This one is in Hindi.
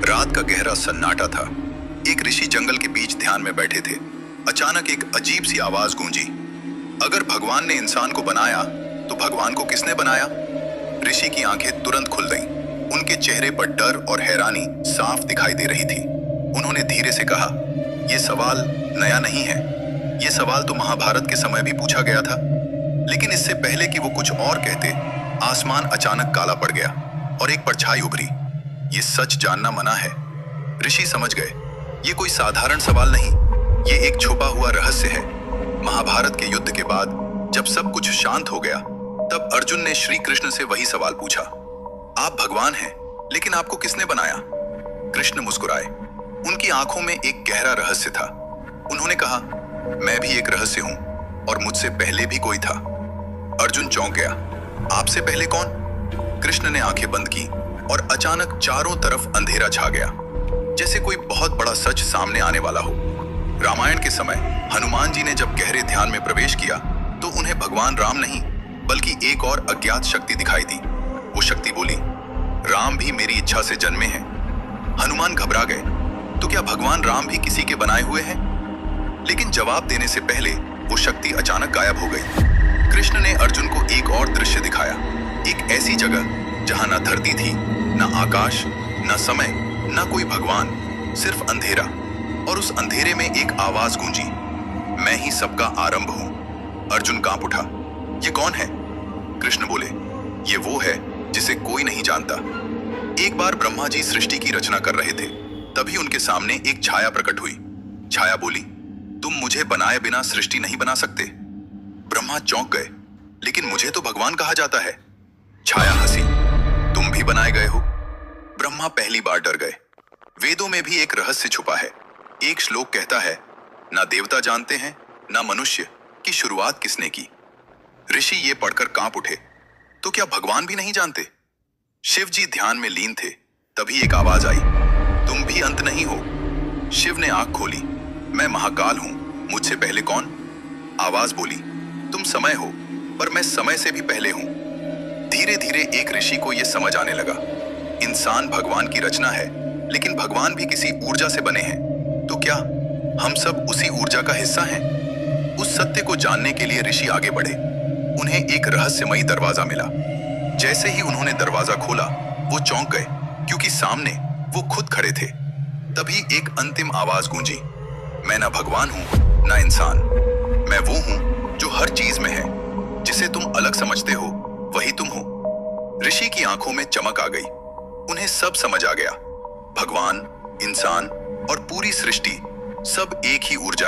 रात का गहरा सन्नाटा था। एक ऋषि जंगल के बीच ध्यान में बैठे थे। अचानक एक अजीब सी आवाज गूंजी, अगर भगवान ने इंसान को बनाया तो भगवान को किसने बनाया? ऋषि की आंखें तुरंत खुल गईं। उनके चेहरे पर डर और हैरानी साफ दिखाई दे रही थी। उन्होंने धीरे से कहा, यह सवाल नया नहीं है। यह सवाल तो महाभारत के समय भी पूछा गया था। लेकिन इससे पहले कि वो कुछ और कहते, आसमान अचानक काला पड़ गया और एक परछाई उभरी। ये सच जानना मना है। ऋषि समझ गए, ये कोई साधारण सवाल नहीं, ये एक छुपा हुआ रहस्य है। महाभारत के युद्ध के बाद जब सब कुछ शांत हो गया, तब अर्जुन ने श्री कृष्ण से वही सवाल पूछा, आप भगवान हैं, लेकिन आपको किसने बनाया? कृष्ण मुस्कुराए। उनकी आंखों में एक गहरा रहस्य था। उन्होंने कहा, मैं भी एक रहस्य हूं और मुझसे पहले भी कोई था। अर्जुन चौंक गया, आपसे पहले कौन? कृष्ण ने आंखें बंद की और अचानक चारों तरफ अंधेरा छा गया, जैसे कोई बहुत बड़ा सच सामने आने वाला हो। रामायण के समय हनुमान जी ने जब गहरे ध्यान में प्रवेश किया तो उन्हें भगवान राम नहीं बल्कि एक और अज्ञात शक्ति दिखाई दी। वो शक्ति बोली, राम भी मेरी इच्छा से जन्मे हैं। हनुमान घबरा गए, तो क्या भगवान राम भी किसी के बनाए हुए हैं? लेकिन जवाब देने से पहले वो शक्ति अचानक गायब हो गई। कृष्ण ने अर्जुन को एक और दृश्य दिखाया, एक ऐसी जगह जहां न धरती थी, न आकाश, न समय, न कोई भगवान, सिर्फ अंधेरा। और उस अंधेरे में एक आवाज गूंजी, मैं ही सबका आरंभ हूं। अर्जुन कांप उठा, ये कौन है? कृष्ण बोले, ये वो है जिसे कोई नहीं जानता। एक बार ब्रह्मा जी सृष्टि की रचना कर रहे थे, तभी उनके सामने एक छाया प्रकट हुई। छाया बोली, तुम मुझे बनाए बिना सृष्टि नहीं बना सकते। ब्रह्मा चौंक गए, लेकिन मुझे तो भगवान कहा जाता है। छाया हंसी, तुम भी बनाए गए हो। ब्रह्मा पहली बार डर गए। वेदों में भी एक रहस्य छुपा है। एक श्लोक कहता है, ना देवता जानते हैं ना मनुष्य की शुरुआत किसने की। ऋषि ये पढ़कर कांप उठे, तो क्या भगवान भी नहीं जानते? शिव जी ध्यान में लीन थे। तभी एक आवाज आई, तुम भी अंत नहीं हो। शिव ने आंख खोली, मैं महाकाल हूं, मुझसे पहले कौन? आवाज बोली, तुम समय हो, पर मैं समय से भी पहले हूं। धीरे धीरे एक ऋषि को यह समझ आने लगा, इंसान भगवान की रचना है, लेकिन भगवान भी किसी ऊर्जा से बने हैं। तो क्या हम सब उसी ऊर्जा का हिस्सा हैं? उस सत्य को जानने के लिए ऋषि आगे बढ़े। उन्हें एक रहस्यमयी दरवाजा मिला। जैसे ही उन्होंने दरवाजा खोला, वो चौंक गए, क्योंकि सामने वो खुद खड़े थे। तभी एक अंतिम आवाज गूंजी, मैं ना भगवान हूं ना इंसान, मैं वो हूं जो हर चीज में है। जिसे तुम अलग समझते हो वही तुम हो। ऋषि की आंखों में चमक आ गई। उन्हें सब समझ आ गया, भगवान, इंसान और पूरी सृष्टि सब एक ही ऊर्जा है।